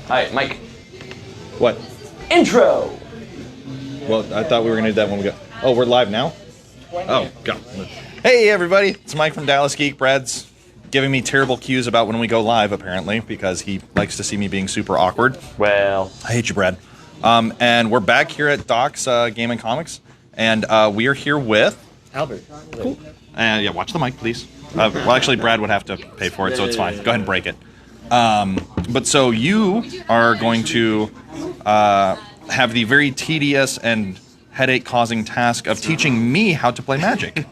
Hi, Mike. What? Intro! Well, I thought we were going to do that when we go. Oh, we're live now? Oh, go. Hey, everybody. It's Mike from Dallas Geek. Brad's giving me terrible cues about when we go live, apparently, because he likes to see me being super awkward. Well, I hate you, Brad. And we're back here at Doc's Game and Comics, and we are here with... Albert. Cool. And yeah, watch the mic, please. Well, actually, Brad would have to pay for it, so it's fine. Go ahead and break it. But so you are going to have the very tedious and headache-causing task of teaching me how to play Magic.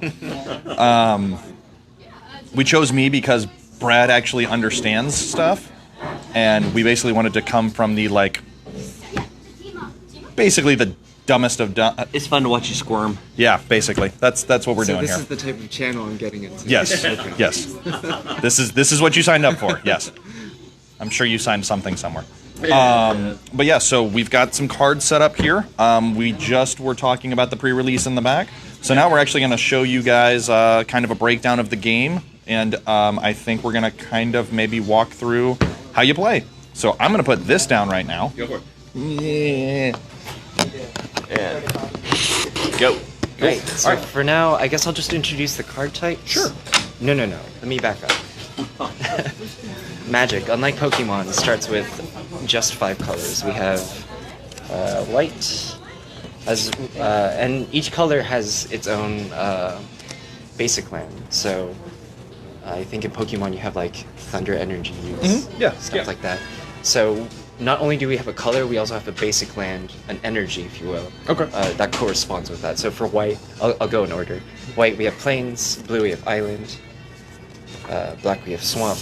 We chose me because Brad actually understands stuff, and we basically wanted to come from the, like, basically the dumbest of dumb. it's fun to watch you squirm. Yeah, basically. That's what we're doing here. So this is the type of channel I'm getting into. Yes, Okay. yes. This is what you signed up for. Yes, I'm sure you signed something somewhere. But yeah, so we've got some cards set up here. We just were talking about the pre-release in the back, so now we're actually going to show you guys kind of a breakdown of the game, and I think we're going to kind of maybe walk through how you play. So I'm going to put this down right now. Go for it. Yeah. And go. Great. So for now, I guess I'll just introduce the card types. Sure. No. Let me back up. Magic, unlike Pokemon, starts with just 5 colors. We have white, and each color has its own basic land. So I think in Pokemon you have like Thunder Energies, stuff like that. So not only do we have a color, we also have a basic land, an energy, if you will. Okay. That corresponds with that. So for white, I'll go in order. White, we have plains. Blue, we have island. Black, we have swamp.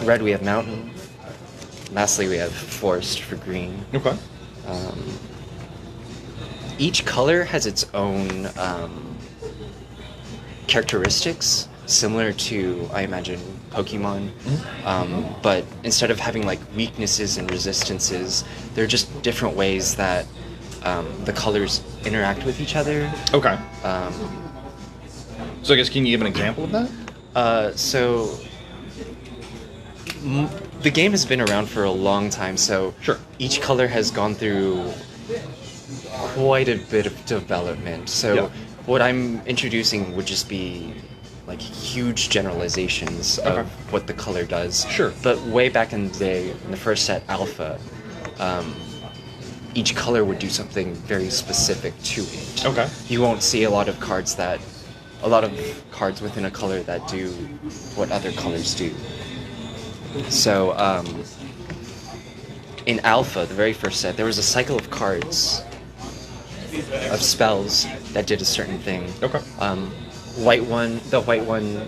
Red, we have mountain. Lastly, we have forest for green. Okay. Each color has its own characteristics, similar to, I imagine, Pokemon. But instead of having like weaknesses and resistances, they're just different ways that the colors interact with each other. Okay. So I guess, can you give an example of that? The game has been around for a long time, so Sure. each color has gone through quite a bit of development. So Yeah. what I'm introducing would just be like huge generalizations of what the color does. Sure. But way back in the day, in the first set, Alpha, each color would do something very specific to it. Okay. You won't see a lot of cards within a color that do what other colors do. So, in Alpha, the very first set, there was a cycle of cards, of spells that did a certain thing. Okay. The white one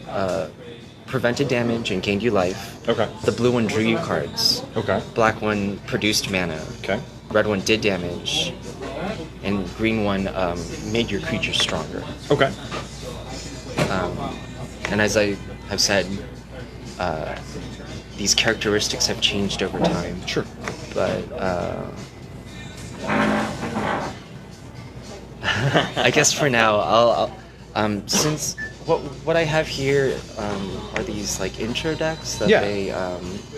prevented damage and gained you life. Okay. The blue one drew you cards. Okay. Black one produced mana. Okay. Red one did damage. And green one made your creature stronger. Okay. And as I have said, these characteristics have changed over time. Sure. But I guess for now, I'll since what I have here are these like intro decks that they.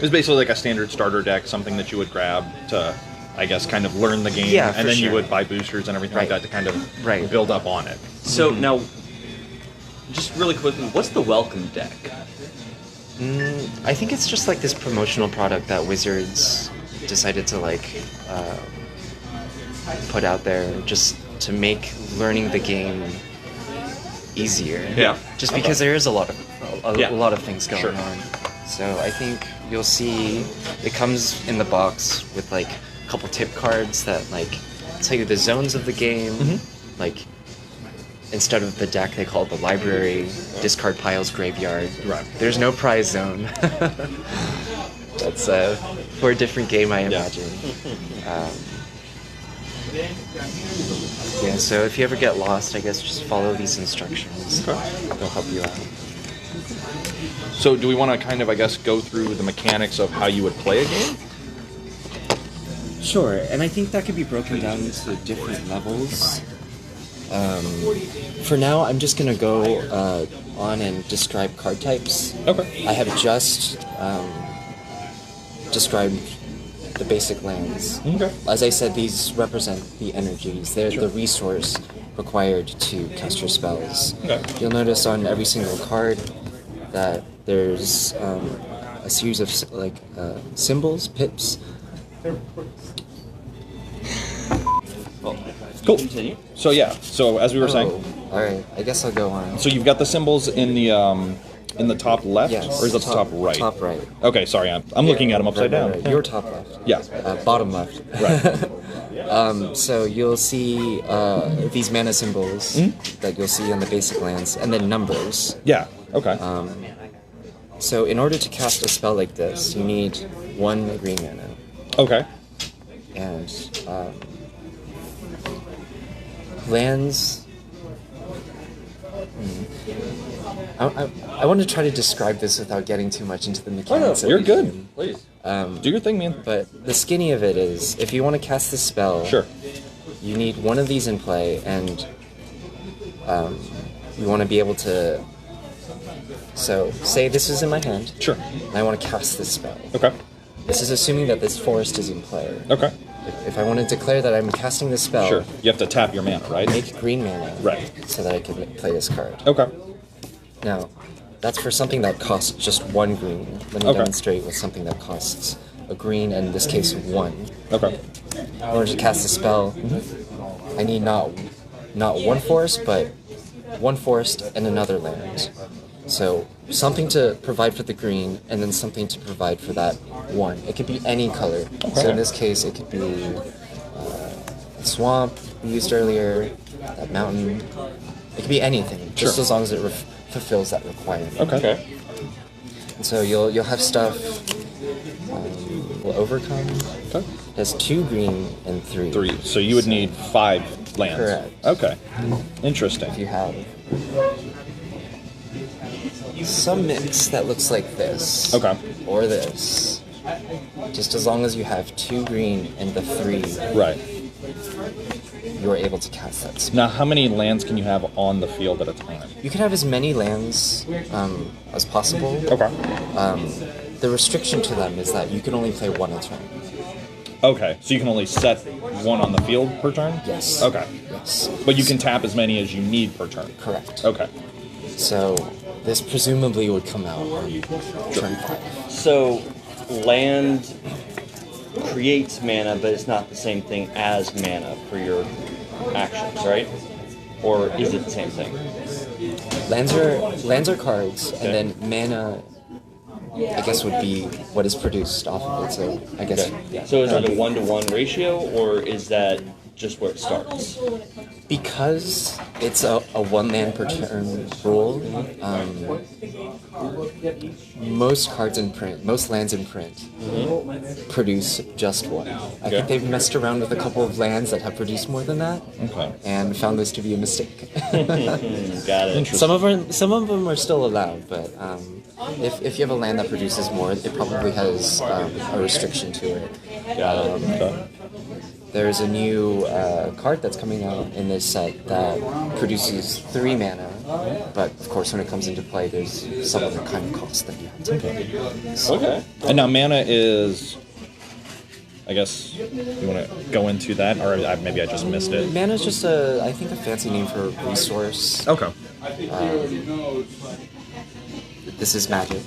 It's basically like a standard starter deck, something that you would grab to, I guess, kind of learn the game, Yeah, and for then you sure. would buy boosters and everything like Right. that to kind of Right. build up on it. So now, just really quickly, what's the welcome deck? I think it's just like this promotional product that Wizards decided to like put out there just to make learning the game easier. Yeah. Just because there is a lot of Yeah. a lot of things going Sure. on. So I think you'll see it comes in the box with like a couple tip cards that like tell you the zones of the game. Like instead of the deck, they call it the library, discard piles, graveyard. Right. There's no prize zone. That's for a different game, I imagine. Yeah, so if you ever get lost, I guess just follow these instructions. Okay. They'll help you out. So do we want to kind of, I guess, go through the mechanics of how you would play a game? Sure, and I think that could be broken down into different levels. For now, I'm just going to go on and describe card types. Okay. I have just described the basic lands. Okay. As I said, these represent the energies. They're the resource required to cast your spells. Okay. You'll notice on every single card that there's a series of symbols, pips. Well, Cool. Continue. So yeah. So as we were saying, All right. I guess I'll go on. so you've got the symbols in the top left, Yes. or is that the top right? Top right. Okay, sorry, I'm looking at them upside down. Right. Your top left. Yeah. Bottom left. Right. So you'll see these mana symbols that you'll see on the basic lands, and then numbers. Yeah. Okay. So in order to cast a spell like this, you need 1 green mana, Okay. and lands. I want to try to describe this without getting too much into the mechanics. of You're the good. game. Please. Do your thing, man. But the skinny of it is, if you want to cast this spell, Sure. you need one of these in play, and you want to be able to. So, say this is in my hand, Sure. and I want to cast this spell. Okay. This is assuming that this forest is in play. Okay. If I want to declare that I'm casting this spell, Sure. You have to tap your mana, right? make green mana, Right. so that I can play this card. Okay. Now, that's for something that costs just 1 green. Let me Okay. demonstrate with something that costs a green, and in this case, 1. Okay. In order to cast the spell, I need not 1 forest, but 1 forest and another land. So something to provide for the green, and then something to provide for that 1. It could be any color. So Okay. in this case, it could be a swamp we used earlier, that mountain. It could be anything, just Sure. as long as it fulfills that requirement. Okay. And so you'll have stuff. Will overcome. Okay. It has 2 green and 3. 3. So you would need 5 lands. Correct. Okay. Interesting. If you have some mix that looks like this. Okay. Or this. Just as long as you have 2 green and the 3, Right. you're able to cast that spell. Now, how many lands can you have on the field at a time? You can have as many lands as possible. Okay. The restriction to them is that you can only play 1 a turn. Okay. So you can only set 1 on the field per turn? Yes. Okay. Yes. But you can tap as many as you need per turn. Correct. Okay. So this presumably would come out on turn 5. So, land creates mana, but it's not the same thing as mana for your actions, right? Or is it the same thing? Lands are cards, Okay. and then mana, I guess, would be what is produced off of it. So I guess So is it a 1-to-1 ratio, or is that just where it starts? because it's a 1 land per turn rule, most lands in print produce just 1. I think they've messed around with a couple of lands that have produced more than that, Okay. and found this to be a mistake. Got it. Some of them are still allowed, but if you have a land that produces more, it probably has a restriction to it. Got it. Okay. There's a new card that's coming out in this set that produces 3 mana, but of course when it comes into play, there's some other kind of cost that you have to pay. Okay. And now mana is, I guess, you want to go into that, or maybe I just missed it. Mana is just I think a fancy name for resource. Okay. This is magic.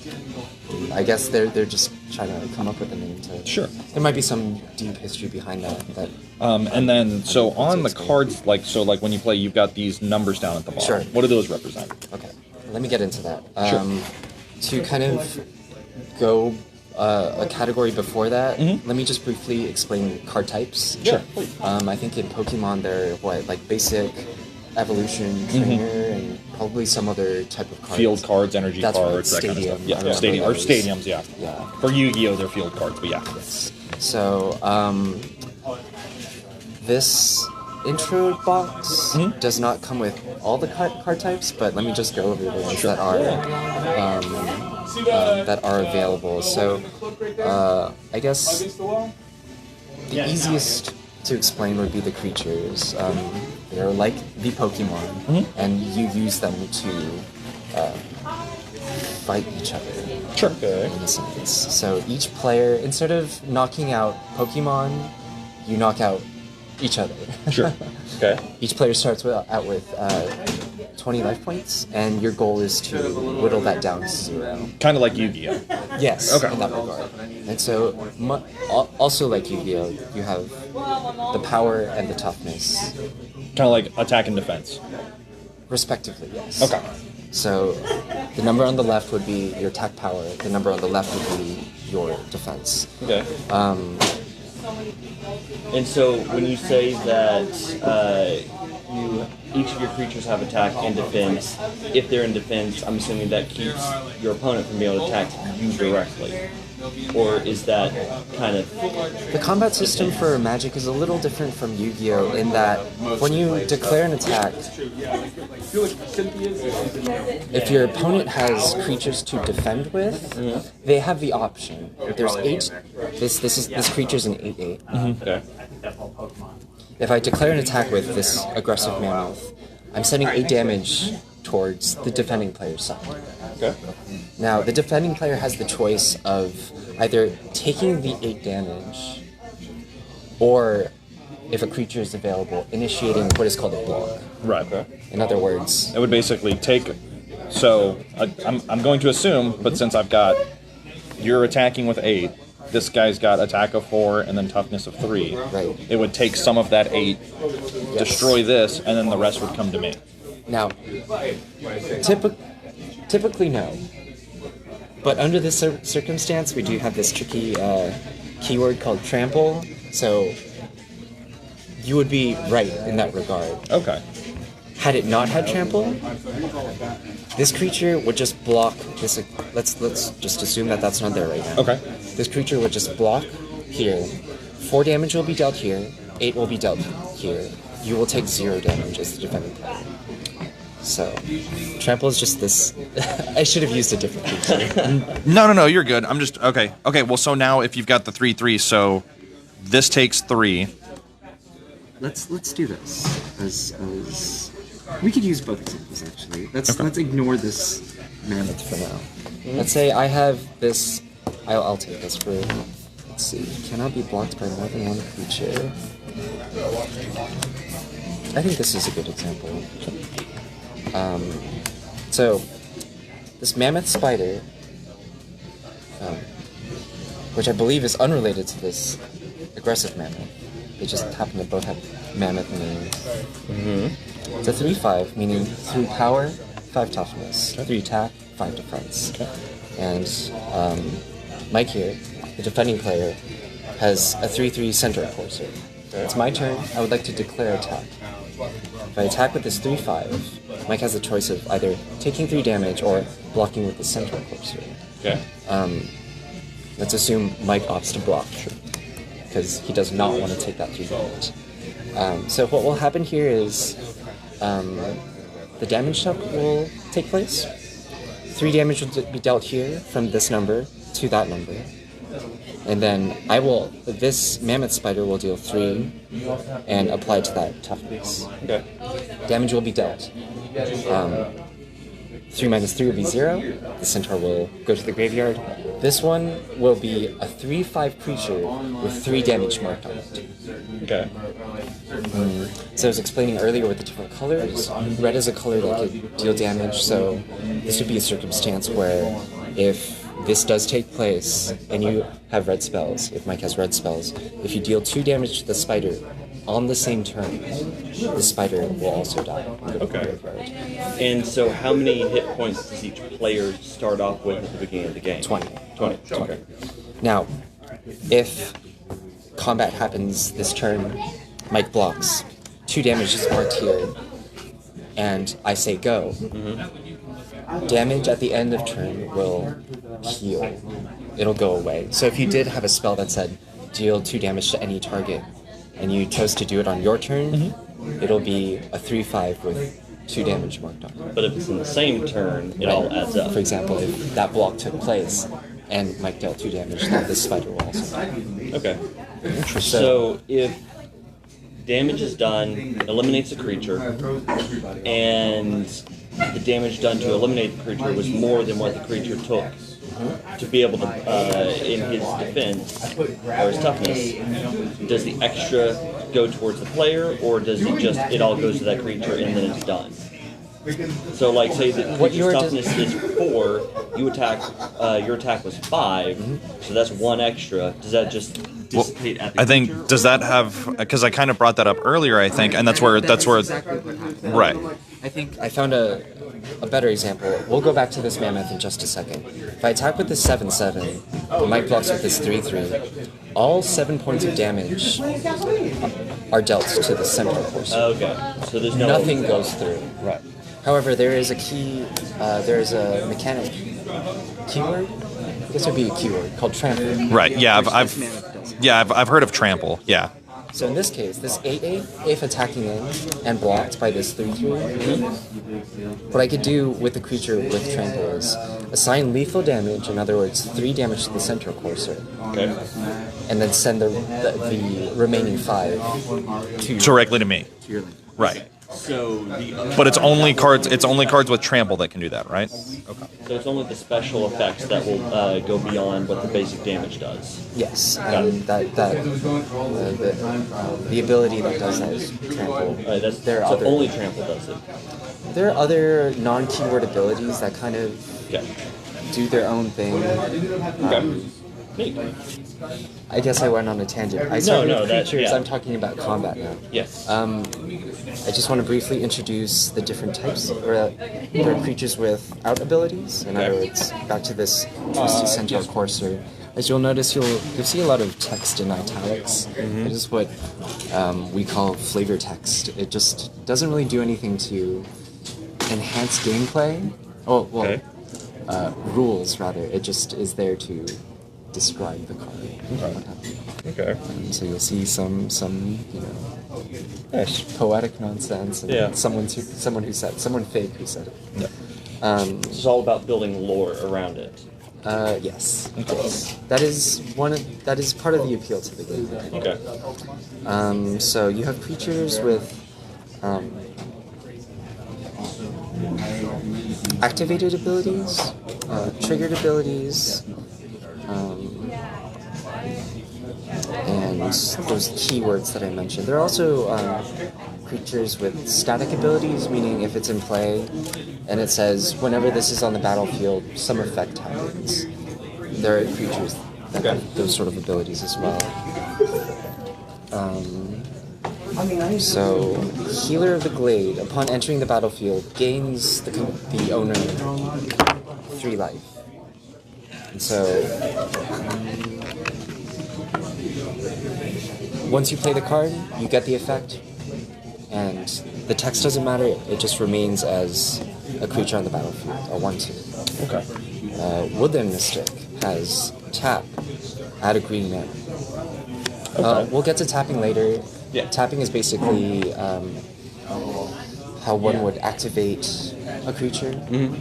I guess they're just trying to come up with a name to. Sure. There might be some deep history behind that. And then, so on the cards, like when you play, you've got these numbers down at the bottom. Sure. What do those represent? Okay, let me get into that. Sure. To kind of go a category before that, let me just briefly explain card types. Sure. I think in Pokemon they're like basic, evolution, trainer, and probably some other type of card. Field cards, energy That's right, cards, that kind of stadium. stuff. I Yeah, remember stadium or those. stadiums. Yeah. Yeah. For Yu-Gi-Oh, they're field cards, but yeah. Yes. So this intro box does not come with all the card types, but let me just go over the ones that are available. So I guess the easiest to explain would be the creatures. They're like the Pokemon, and you use them to fight each other. Sure. Okay. in a sense. So each player, instead of knocking out Pokemon, you knock out each other. Sure. Okay. Each player starts out with 20 life points, and your goal is to whittle that down to 0. Kind of like Yu-Gi-Oh. Yes, Okay. in that regard. And so, also like Yu-Gi-Oh, you have the power and the toughness, Kind of like attack and defense. respectively, yes. Okay. So, the number on the left would be your attack power, the number on the left would be your defense. Okay. And so when you say that each of your creatures have attack and defense, if they're in defense, I'm assuming that keeps your opponent from being able to attack you directly. Or is that kind of... The combat system for Magic is a little different from Yu-Gi-Oh! In that when you declare an attack, if your opponent has creatures to defend with, they have the option. If there's 8, this creature's an 8/8. Okay. If I declare an attack with this aggressive mammoth, I'm sending 8 damage towards the defending player's side. Okay. Now, the defending player has the choice of either taking the 8 damage, or, if a creature is available, initiating what is called a block. Right. Okay. In other words, It would basically take. So I'm going to assume, but since you're attacking with 8, this guy's got attack of 4 and then toughness of 3. Right. It would take some of that 8, destroy this, and then the rest would come to me. now, typically no. But under this circumstance, we do have this tricky keyword called trample, so you would be right in that regard. Okay. Had it not had trample, this creature would just block this. Let's just assume that that's not there right now. Okay. This creature would just block here. 4 damage will be dealt here. 8 will be dealt here. You will take 0 damage as the defending player. So, trample is just this. I should have used a different feature. No, you're good. I'm just okay. Okay, well, so now if you've got the 3/3, so this takes 3. Let's do this as we could use both examples actually. Let's ignore this mammoth for now. Let's say I have this. I'll take this for. Let's see. Cannot be blocked by more than one creature. I think this is a good example. So this mammoth spider, which I believe is unrelated to this aggressive mammoth. They just happen to both have mammoth names. It's a 3/5, meaning 3 power, 5 toughness, 3 attack, 5 defense. And Mike here, the defending player, has a 3/3 center courser. It's my turn. I would like to declare attack. If I attack with this 3/5, Mike has the choice of either taking 3 damage or blocking with the center courser. Okay. Let's assume Mike opts to block, because he does not want to take that 3 damage. So what will happen here is the damage step will take place. 3 damage will be dealt here from this number to that number. And then this mammoth spider will deal 3 and apply to that toughness. Okay. Damage will be dealt. 3 minus 3 will be 0. The centaur will go to the graveyard. This one will be a 3/5 creature with 3 damage marked on it. Okay. So I was explaining earlier with the different colors. Red is a color that could deal damage, so this would be a circumstance where if this does take place and you have red spells, if Mike has red spells, if you deal 2 damage to the spider on the same turn, the spider will also die. Okay. And so how many hit points does each player start off with at the beginning of the game? 20. 20. Okay. Now, if combat happens this turn, Mike blocks, 2 damage is marked here, and I say go. Damage at the end of turn will heal. It'll go away. So if you did have a spell that said deal 2 damage to any target, and you chose to do it on your turn, it'll be a 3/5 with 2 damage marked on it. But if it's in the same turn, it all adds up. For example, if that block took place and Mike dealt 2 damage, then this spider will also die. Okay. So if damage is done, eliminates a creature, and the damage done to eliminate the creature was more than what the creature took to be able to, in his defense or his toughness, does the extra go towards the player, or does it all goes to that creature and then it's done? So, like, say that creature's toughness is 4, you attack, your attack was 5, so that's 1 extra. Does that just dissipate at the I think creature? does that have because I kind of brought that up earlier. I think, and that's where exactly what happened. right. I think I found a better example. We'll go back to this mammoth in just a second. If I attack with this 7/7, and Mike blocks with this 3/3, all 7 points of damage are dealt to the central course. Okay, so there's no... Nothing goes through. Right. However, there is a key, there is a mechanic keyword? I guess it would be a keyword called trample. Right. Yeah. which I've this mammoth does. yeah I've heard of trample. Yeah. So in this case, this 8/8, if attacking in and blocked by this 3/3, what I could do with the creature with trample is assign lethal damage, in other words, 3 damage to the central courser, Okay. and then send the remaining 5 to Directly to me. your lane. Right. So the other... But it's only cards. It's only cards with trample that can do that, right? So it's only the special effects that will go beyond what the basic damage does. Yes, Got and the ability that does that is trample. That's, There are so other- only trample does it. There are other non-keyword abilities that kind of Okay. do their own thing. Okay. Neat. I guess I went on a tangent. I started no, with that- creatures. yeah. I'm talking about combat now. Yes. I just want to briefly introduce the different types, or there are creatures without abilities. In other Okay. words, back to this trusty centaur courser. As you'll notice, you'll see a lot of text in italics. It is what we call flavor text. It just doesn't really do anything to enhance gameplay. Oh, well, Okay. rules rather. It just is there to describe the card. Okay. So you'll see some Nice. poetic nonsense, and Yeah. someone fake who said it. Yeah. This is all about building lore around it. Yes. Yes. That is part of the appeal to the game. Okay. So you have creatures with activated abilities, triggered abilities, and those keywords that I mentioned. There are also creatures with static abilities, meaning if it's in play and it says whenever this is on the battlefield, some effect happens. There are creatures that have those sort of abilities as well. So, Healer of the Glade, upon entering the battlefield, gains the owner 3 life. And so, once you play the card, you get the effect, and the text doesn't matter, it just remains as a creature on the battlefield, a 1/2. Okay. Woodland Mystic has tap, add a green mana. Okay. We'll get to tapping later. Yeah. Tapping is basically how one would activate a creature. And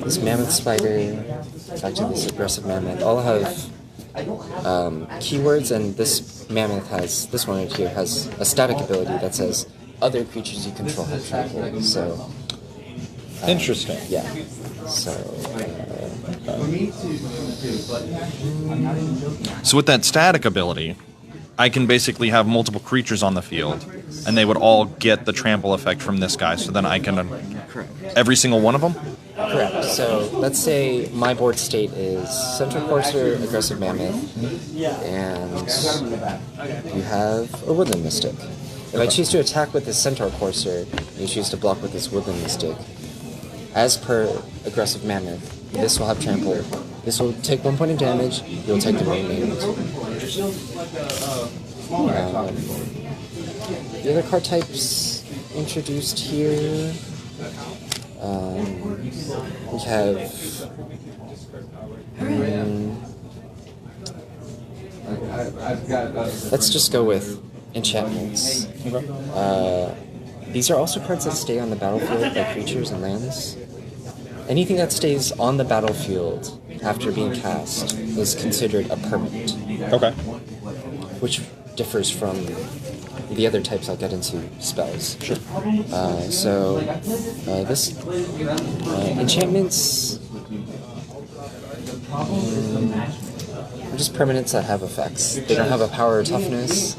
this mammoth spider, back to this aggressive mammoth, all have keywords, and this one right here has a static ability that says other creatures you control have trample. So Interesting. yeah. So So with that static ability, I can basically have multiple creatures on the field, and they would all get the trample effect from this guy. So then I can correct. every single one of them. Correct. So let's say my board state is Central Courser, Aggressive Mammoth, and you have a Woodland Mystic. If I choose to attack with this Centaur Courser, and you choose to block with this Woodland Mystic, as per Aggressive Mammoth, this will have trample. This will take 1 point of damage, you'll take the remaining 2. The other card types introduced here, we have let's just go with enchantments. These are also cards that stay on the battlefield by creatures and lands. Anything that stays on the battlefield after being cast is considered a permanent, Okay. which differs from the other types I'll get into spells. Sure. This enchantments are just permanents that have effects. They don't have a power or toughness,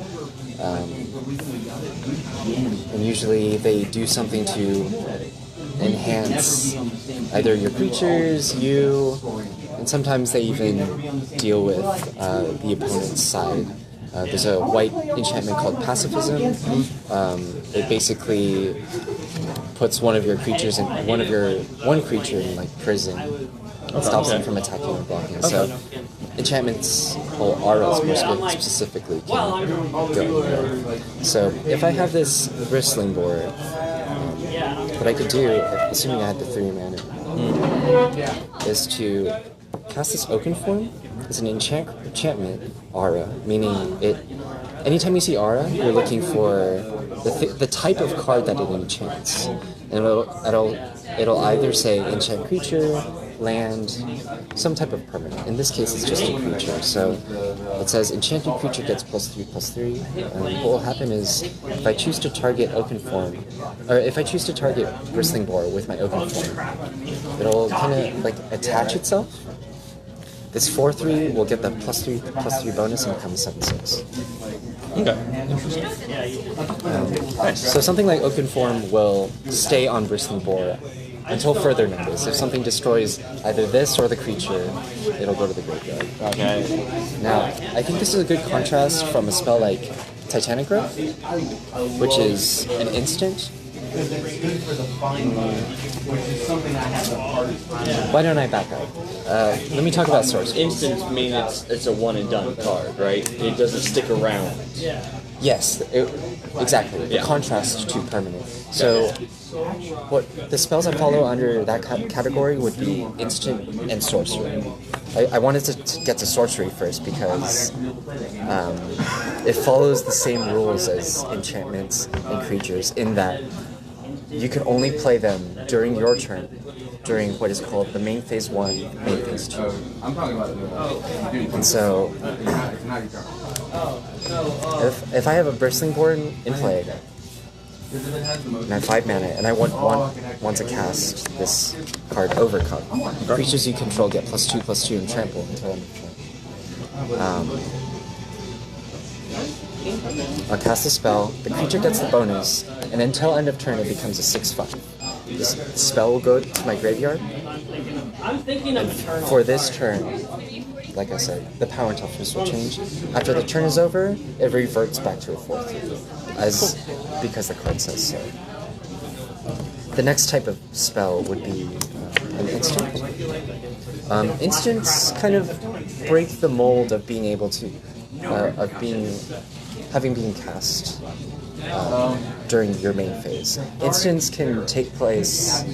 and usually they do something to enhance either your creatures, you, and sometimes they even deal with the opponent's side. There's a white enchantment called Pacifism. It basically puts one of your creatures in one creature in like prison. It stops them from attacking or blocking. So enchantments, or auras more specifically, can go anywhere. So if I have this bristling board, what I could do, assuming I had the 3 mana, is to cast this Oaken Form. It's an enchantment aura, meaning it. Anytime you see aura, you're looking for the type of card that it enchants, and it'll either say enchant creature, land, some type of permanent. In this case, it's just a creature. So it says enchanted creature gets +3/+3. What will happen is if I choose to target Oaken Form, or if I choose to target Bristling Boar with my Oaken Form, it'll kind of like attach itself. This 4/3 will get the +3/+3 bonus and become 7/6. Okay. So something like Oaken Form will stay on Bristling Boar until further notice. If something destroys either this or the creature, it'll go to the graveyard. Okay. Now, I think this is a good contrast from a spell like Titanic Growth, which is an instant. Why don't I back up? Let me talk about sorcery. Instant mean it's a one and done card, right? It doesn't stick around. Yes, exactly. The contrast to permanent. So, what the spells I follow under that category would be instant and sorcery. I wanted to get to sorcery first because it follows the same rules as enchantments and creatures in that you can only play them during your turn, during what is called the main phase 1, main phase 2. And so, if I have a Bristling Board in play, and I have 5 mana, and I want to cast this card, Overcome. Creatures you control get +2/+2 and trample until end of turn. I'll cast a spell, the creature gets the bonus, and until end of turn it becomes a 6/5. This spell will go to my graveyard, and for this turn, like I said, the power and toughness will change. After the turn is over, it reverts back to a 4/3, because the card says so. The next type of spell would be an instant. Instants kind of break the mold of being able to, having been cast during your main phase. Instants can take place,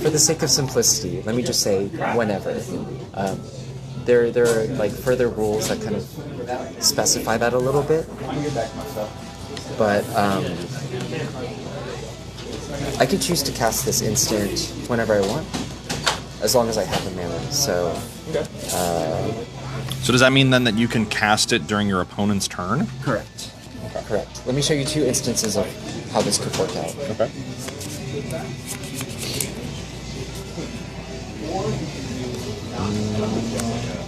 for the sake of simplicity, let me just say whenever. There are like further rules that kind of specify that a little bit, but I could choose to cast this instant whenever I want, as long as I have the mana. So. So does that mean then that you can cast it during your opponent's turn? Correct. Okay. Correct. Let me show you 2 instances of how this could work out. Okay.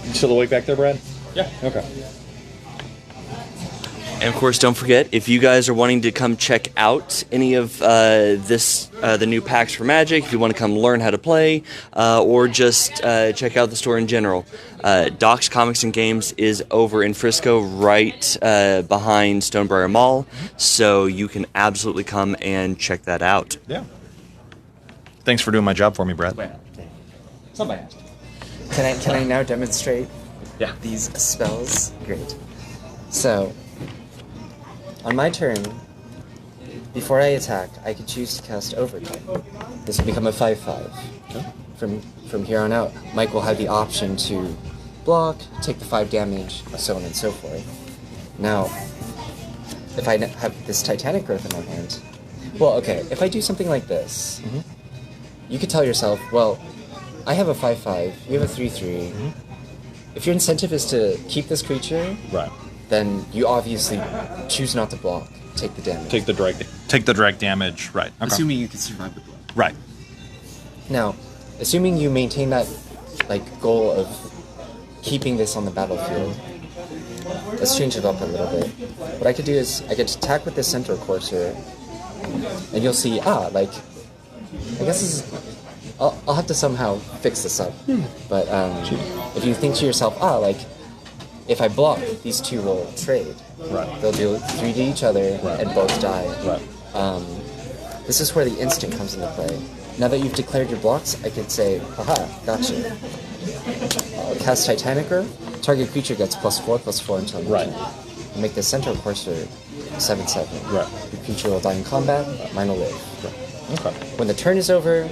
You still awake back there, Brad? Yeah. Okay. And of course, don't forget, if you guys are wanting to come check out any of the new packs for Magic, if you want to come learn how to play, or just check out the store in general, Doc's Comics and Games is over in Frisco, right behind Stonebriar Mall, so you can absolutely come and check that out. Yeah. Thanks for doing my job for me, Brad. Somebody asked. Can I now demonstrate Yeah. these spells? Great. So, on my turn, before I attack, I could choose to cast Overcome. This will become a 5/5. Okay. From here on out, Mike will have the option to block, take the 5 damage, so on and so forth. Now, if I have this Titanic Growth in my hand, well, okay, if I do something like this, you could tell yourself, well, I have a 5/5, you have a 3/3. If your incentive is to keep this creature, Right. then you obviously choose not to block. Take the damage. Take the direct damage. Right. Okay. Assuming you can survive the blow. Right. Now, assuming you maintain that goal of keeping this on the battlefield, let's change it up a little bit. What I could do is I could attack with the center courser, and you'll see, I guess this is... I'll have to somehow fix this up. But if you think to yourself, if I block, these two will trade. Right. They'll do 3 to each other and both die. Right. This is where the instant comes into play. Now that you've declared your blocks, I could say, gotcha. Cast Titanic Growth. Target creature gets +4/+4 until Right. and make the center courser 7/7. Right. Your creature will die in combat. Mine will live. Right. Okay. When the turn is over,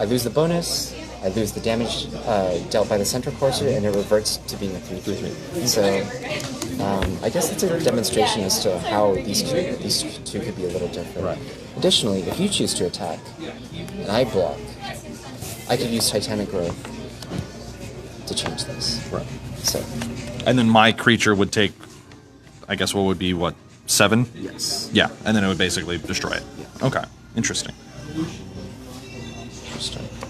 I lose the bonus. I lose the damage dealt by the center courser, and it reverts to being a 3/3. So, I guess it's a demonstration as to how these two could be a little different. Right. Additionally, if you choose to attack, and I block, I could use Titanic Growth to change this. Right. So, And then my creature would take, I guess, what would be 7? Yes. Yeah, and then it would basically destroy it. Yeah. Okay. Interesting.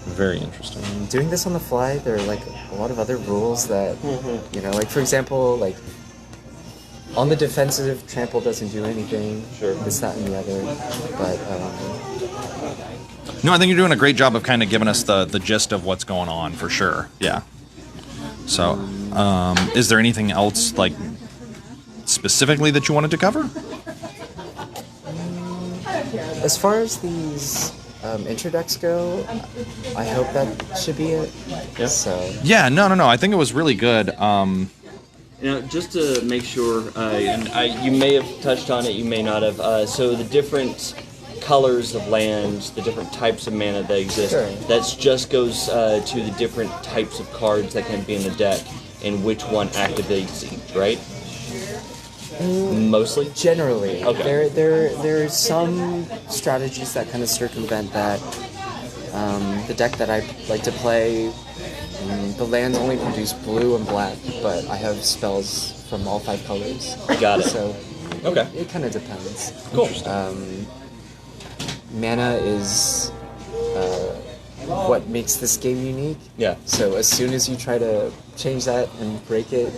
Very interesting. doing this on the fly, there are a lot of other rules that, for example, on the defensive, trample doesn't do anything. Sure. This, that, and the other. But, No, I think you're doing a great job of kind of giving us the gist of what's going on, for sure. Yeah. So, is there anything else, specifically that you wanted to cover? as far as these intro decks go, I hope that should be it. Yeah. So, Yeah, no. I think it was really good. Just to make sure, you may have touched on it, you may not have. So the different colors of lands, the different types of mana that exist, Sure. that just goes to the different types of cards that can be in the deck and which one activates each, right? Mostly? generally, Okay. there's some strategies that kind of circumvent that. The deck that I like to play, the lands only produce blue and black, but I have spells from all 5 colors. Got it. So Okay. it kind of depends. Cool. Mana is what makes this game unique. Yeah. So as soon as you try to change that and break it,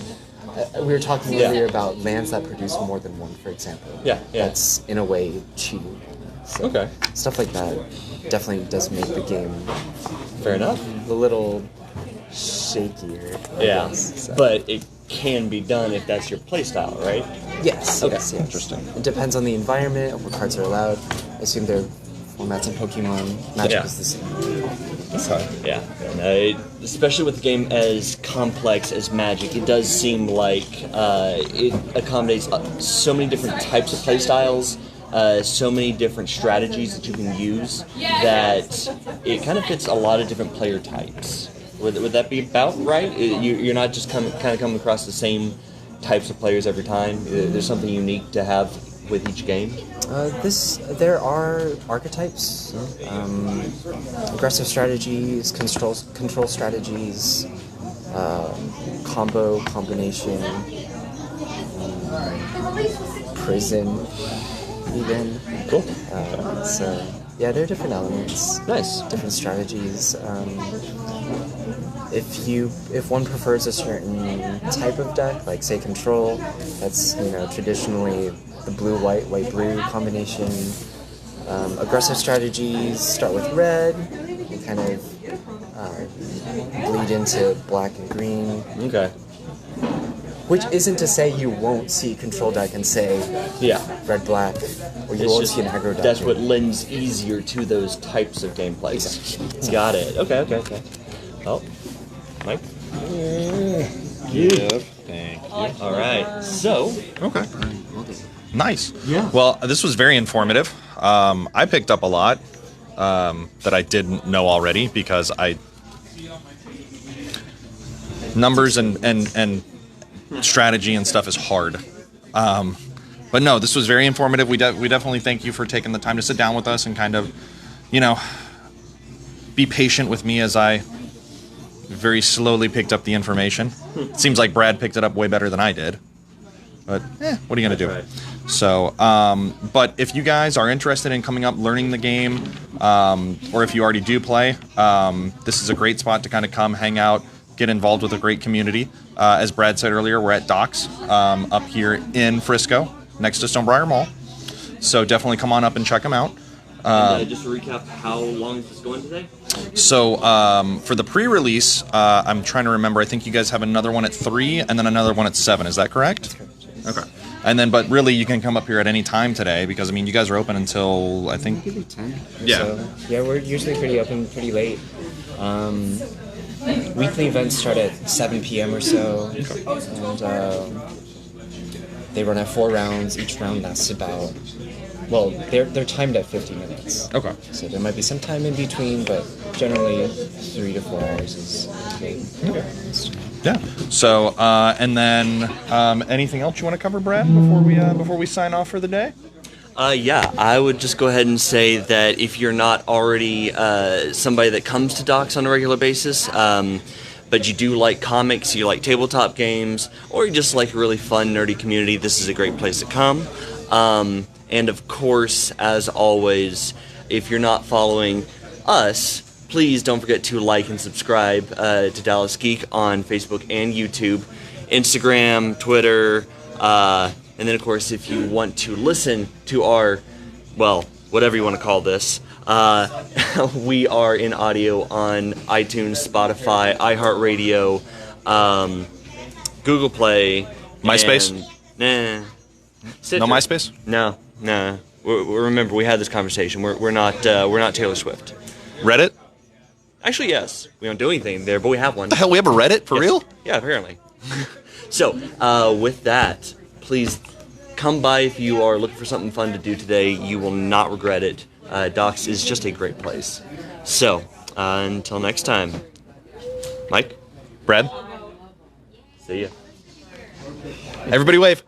we were talking Yeah. earlier about lands that produce more than one, for example. Yeah. That's in a way cheating. So Okay. stuff like that definitely does make the game Fair enough. a little shakier. I Yeah. guess, so. But it can be done if that's your playstyle, right? yes, Okay. yes, yes. Interesting. It depends on the environment of what cards are allowed. I assume there are formats in Pokemon. Magic Yeah. is the same. Okay. Yeah, and, especially with a game as complex as Magic, it does seem like it accommodates so many different types of playstyles, so many different strategies that you can use, that it kind of fits a lot of different player types. Would that be about right? You're not just coming across the same types of players every time. There's something unique to have with each game. There are archetypes, aggressive strategies, control strategies, combination, prison, even. Cool. So yeah, there are different elements. Nice. Different strategies. If one prefers a certain type of deck, like say control, that's traditionally the white-blue combination. Aggressive strategies start with red, and kind of bleed into black and green. Okay. Which isn't to say you won't see control deck and say Yeah. red-black, or you It's won't just, see an aggro deck. that's what lends easier to those types of gameplays. Exactly. Got it. Okay. Oh, Mike. Give. Thank you. All right. So, Okay. Nice. Yeah. Well, this was very informative. I picked up a lot that I didn't know already because numbers and strategy and stuff is hard. But no, this was very informative. We definitely thank you for taking the time to sit down with us and kind of, be patient with me as I very slowly picked up the information. It seems like Brad picked it up way better than I did. But what are you gonna do? Right. So, but if you guys are interested in coming up, learning the game, or if you already do play, this is a great spot to kind of come, hang out, get involved with a great community. As Brad said earlier, we're at Docks up here in Frisco, next to Stonebriar Mall. So definitely come on up and check them out. And just to recap, how long is this going today? So for the pre-release, I'm trying to remember. I think you guys have another one at 3 and then another one at 7. Is that correct? Okay. And then, but really, you can come up here at any time today because I mean, you guys are open until I think. Maybe 10. Yeah. So, yeah, we're usually pretty open, pretty late. Weekly events start at 7 p.m. or so, and they run at 4 rounds. Each round lasts about. Well, they're timed at 50 minutes. Okay. So there might be some time in between, but generally 3 to 4 hours is good. Yeah. So, and then anything else you want to cover, Brad, before we sign off for the day? Yeah, I would just go ahead and say that if you're not already somebody that comes to Docs on a regular basis, but you do like comics, you like tabletop games, or you just like a really fun, nerdy community, this is a great place to come. And of course, as always, if you're not following us, please don't forget to like and subscribe to Dallas Geek on Facebook and YouTube, Instagram, Twitter, and then of course if you want to listen to our, well, whatever you want to call this, we are in audio on iTunes, Spotify, iHeartRadio, Google Play, MySpace? And, Stitcher. No MySpace? No. Remember, we had this conversation. We're not Taylor Swift. Reddit? Actually, yes. We don't do anything there, but we have one. The hell, we have a Reddit for Yes. real? Yeah, apparently. So, with that, please come by if you are looking for something fun to do today. You will not regret it. Docs is just a great place. So, until next time, Mike, Brad? see ya. Everybody wave.